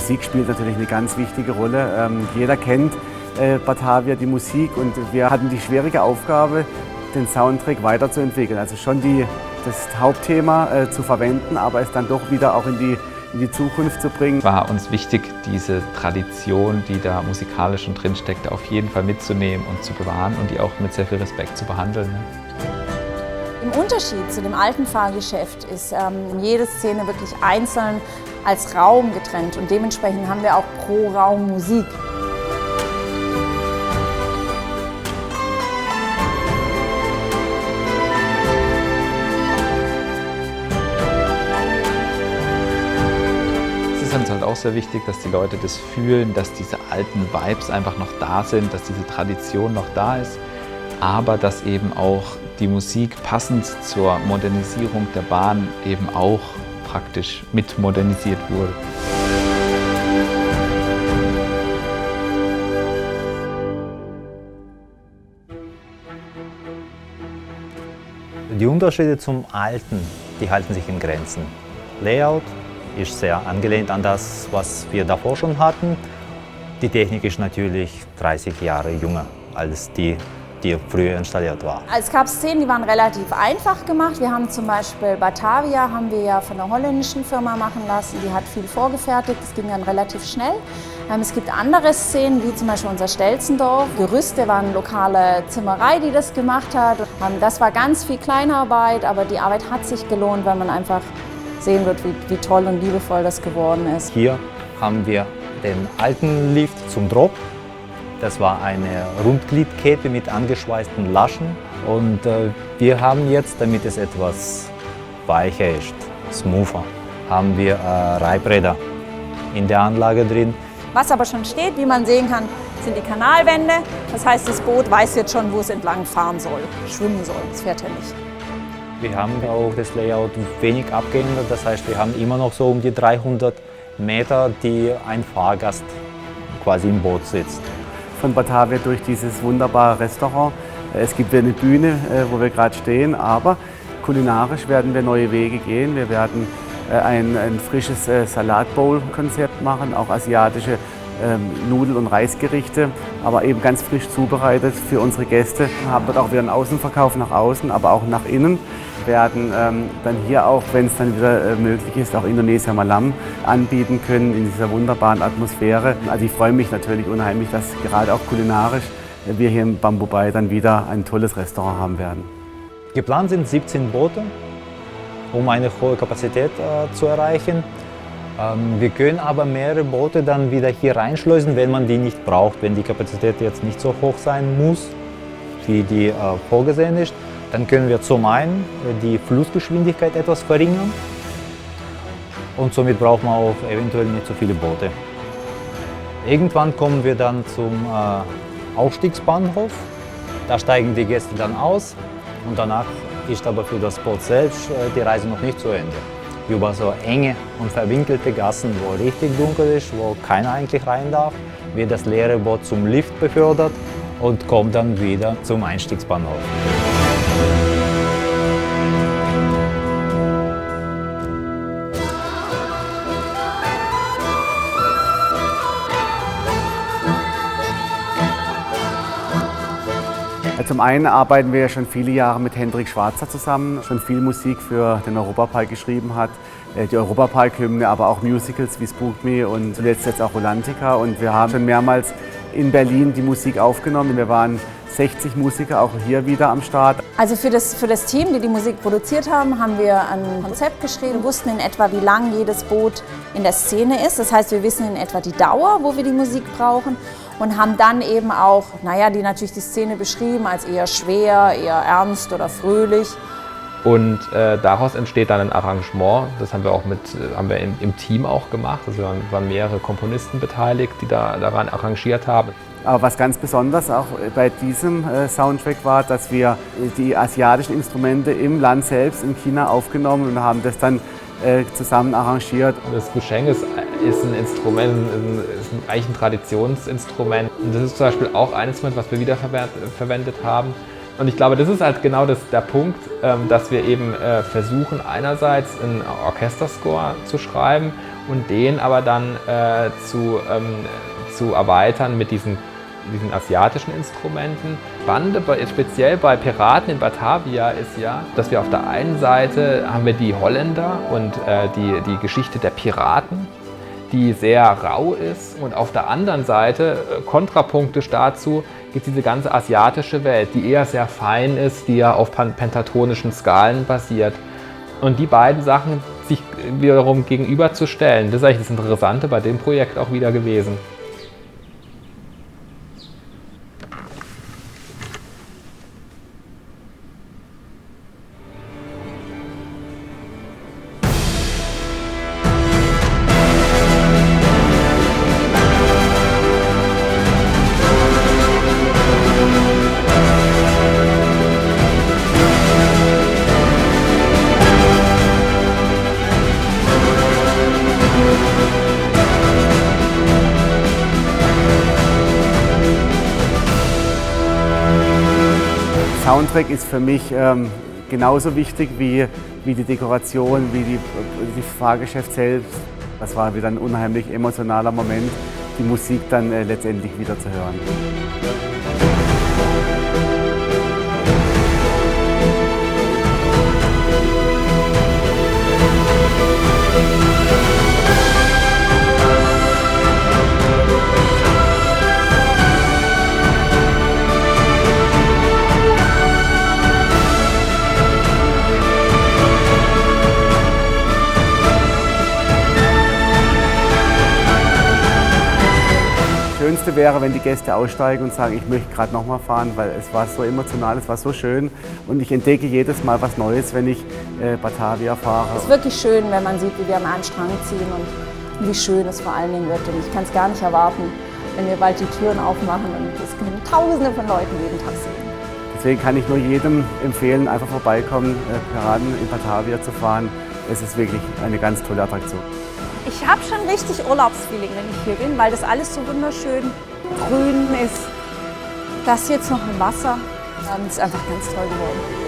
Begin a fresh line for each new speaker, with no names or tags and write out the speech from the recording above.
Musik spielt natürlich eine ganz wichtige Rolle. Jeder kennt Batavia, die Musik, und wir hatten die schwierige Aufgabe, den Soundtrack weiterzuentwickeln. Also schon das Hauptthema zu verwenden, aber es dann doch wieder auch in die Zukunft zu bringen.
War uns wichtig, diese Tradition, die da musikalisch schon drinsteckt, auf jeden Fall mitzunehmen und zu bewahren und die auch mit sehr viel Respekt zu behandeln.
Im Unterschied zu dem alten Fahrgeschäft ist jede Szene wirklich einzeln als Raum getrennt und dementsprechend haben wir auch pro Raum Musik.
Es ist uns halt auch sehr wichtig, dass die Leute das fühlen, dass diese alten Vibes einfach noch da sind, dass diese Tradition noch da ist, aber dass eben auch die Musik passend zur Modernisierung der Bahn eben auch praktisch mit modernisiert wurde.
Die Unterschiede zum Alten, die halten sich in Grenzen. Layout ist sehr angelehnt an das, was wir davor schon hatten. Die Technik ist natürlich 30 Jahre jünger als die früher installiert war.
Es gab Szenen, die waren relativ einfach gemacht. Wir haben zum Beispiel Batavia haben wir ja von einer holländischen Firma machen lassen. Die hat viel vorgefertigt, das ging dann relativ schnell. Es gibt andere Szenen, wie zum Beispiel unser Stelzendorf. Gerüste war eine lokale Zimmerei, die das gemacht hat. Das war ganz viel Kleinarbeit, aber die Arbeit hat sich gelohnt, weil man einfach sehen wird, wie toll und liebevoll das geworden ist.
Hier haben wir den alten Lift zum Drop. Das war eine Rundgliedkette mit angeschweißten Laschen und wir haben jetzt, damit es etwas weicher ist, smoother, haben wir Reibräder in der Anlage drin.
Was aber schon steht, wie man sehen kann, sind die Kanalwände. Das heißt, das Boot weiß jetzt schon, wo es entlang fahren soll, schwimmen soll. Das fährt ja nicht.
Wir haben auch das Layout wenig abgeändert. Das heißt, wir haben immer noch so um die 300 Meter, die ein Fahrgast quasi im Boot sitzt.
Von Batavia durch dieses wunderbare Restaurant. Es gibt eine Bühne, wo wir gerade stehen, aber kulinarisch werden wir neue Wege gehen. Wir werden ein frisches Salatbowl-Konzept machen, auch asiatische Nudel- und Reisgerichte, aber eben ganz frisch zubereitet für unsere Gäste. Wir haben dort auch wieder einen Außenverkauf nach außen, aber auch nach innen. Wir werden dann hier auch, wenn es dann wieder möglich ist, auch Indonesia Malam anbieten können in dieser wunderbaren Atmosphäre. Also ich freue mich natürlich unheimlich, dass gerade auch kulinarisch wir hier im Bamboo Bay dann wieder ein tolles Restaurant haben werden.
Geplant sind 17 Boote, um eine hohe Kapazität zu erreichen. Wir können aber mehrere Boote dann wieder hier reinschleusen, wenn man die nicht braucht, wenn die Kapazität jetzt nicht so hoch sein muss, wie die vorgesehen ist. Dann können wir zum einen die Flussgeschwindigkeit etwas verringern und somit braucht man auch eventuell nicht so viele Boote. Irgendwann kommen wir dann zum Aufstiegsbahnhof. Da steigen die Gäste dann aus und danach ist aber für das Boot selbst die Reise noch nicht zu Ende. Über so enge und verwinkelte Gassen, wo richtig dunkel ist, wo keiner eigentlich rein darf, wird das leere Boot zum Lift befördert und kommt dann wieder zum Einstiegsbahnhof.
Zum einen arbeiten wir ja schon viele Jahre mit Hendrik Schwarzer zusammen, schon viel Musik für den Europapark geschrieben hat, die Europapark-Hymne, aber auch Musicals wie Spook Me und zuletzt jetzt auch Rolantica. Und wir haben schon mehrmals in Berlin die Musik aufgenommen. Wir waren 60 Musiker auch hier wieder am Start.
Also für das Team, die die Musik produziert haben, haben wir ein Konzept geschrieben. Wir wussten in etwa, wie lang jedes Boot in der Szene ist. Das heißt, wir wissen in etwa die Dauer, wo wir die Musik brauchen. Und haben dann eben auch, natürlich die Szene beschrieben als eher schwer, eher ernst oder fröhlich.
Und daraus entsteht dann ein Arrangement. Das haben wir auch im Team auch gemacht. Also waren mehrere Komponisten beteiligt, die daran arrangiert haben.
Aber was ganz besonders auch bei diesem Soundtrack war, dass wir die asiatischen Instrumente im Land selbst, in China, aufgenommen und haben das dann zusammen arrangiert.
Das Gusheng ist ein Instrument, eigentlich ein Traditionsinstrument. Und das ist zum Beispiel auch ein Instrument, was wir wiederverwendet haben. Und ich glaube, das ist halt genau der Punkt, dass wir eben versuchen, einerseits einen Orchesterscore zu schreiben
und den aber dann zu erweitern mit diesen asiatischen Instrumenten. Spannend, speziell bei Piraten in Batavia ist ja, dass wir auf der einen Seite haben wir die Holländer und die Geschichte der Piraten, die sehr rau ist, und auf der anderen Seite, kontrapunktisch dazu, gibt es diese ganze asiatische Welt, die eher sehr fein ist, die ja auf pentatonischen Skalen basiert. Und die beiden Sachen sich wiederum gegenüberzustellen, das ist eigentlich das Interessante bei dem Projekt auch wieder gewesen.
Soundtrack ist für mich genauso wichtig wie die Dekoration, wie das Fahrgeschäft selbst. Das war wieder ein unheimlich emotionaler Moment, die Musik dann letztendlich wieder zu hören. Das Schönste wäre, wenn die Gäste aussteigen und sagen, ich möchte gerade noch mal fahren, weil es war so emotional, es war so schön und ich entdecke jedes Mal was Neues, wenn ich Batavia fahre.
Es ist wirklich schön, wenn man sieht, wie wir am einen Strang ziehen und wie schön es vor allen Dingen wird. Und ich kann es gar nicht erwarten, wenn wir bald die Türen aufmachen und es können Tausende von Leuten jeden Tag sehen.
Deswegen kann ich nur jedem empfehlen, einfach vorbeikommen, Piraten in Batavia zu fahren. Es ist wirklich eine ganz tolle Attraktion.
Ich habe schon richtig Urlaubsfeeling, wenn ich hier bin, weil das alles so wunderschön grün ist. Das jetzt noch im Wasser, das ist einfach ganz toll geworden.